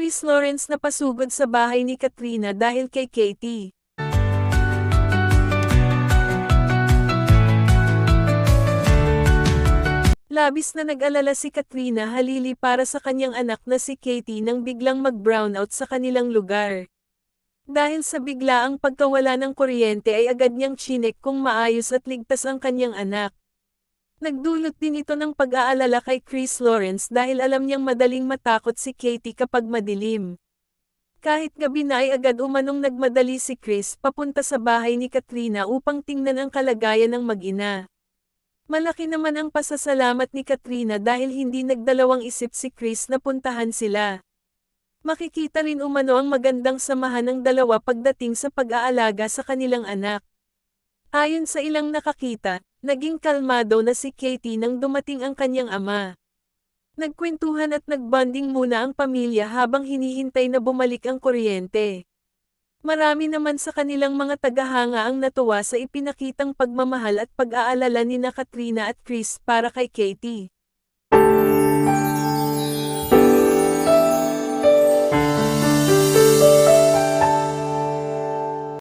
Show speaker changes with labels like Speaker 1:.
Speaker 1: Chris Lawrence na pasugod sa bahay ni Katrina dahil kay Katie. Labis na nag-alala si Katrina Halili para sa kanyang anak na si Katie nang biglang mag-brownout sa kanilang lugar. Dahil sa biglaang pagkawala ng kuryente ay agad niyang chinek kung maayos at ligtas ang kanyang anak. Nagdulot din ito ng pag-aalala kay Chris Lawrence dahil alam niyang madaling matakot si Katie kapag madilim. Kahit gabi na ay agad umanong nagmadali si Chris papunta sa bahay ni Katrina upang tingnan ang kalagayan ng mag-ina. Malaki naman ang pasasalamat ni Katrina dahil hindi nagdalawang isip si Chris na puntahan sila. Makikita rin umano ang magandang samahan ng dalawa pagdating sa pag-aalaga sa kanilang anak. Ayon sa ilang nakakita, naging kalmado na si Katie nang dumating ang kanyang ama. Nagkwentuhan at nagbonding muna ang pamilya habang hinihintay na bumalik ang kuryente. Marami naman sa kanilang mga tagahanga ang natuwa sa ipinakitang pagmamahal at pag-aalala ni Katrina at Chris para kay Katie.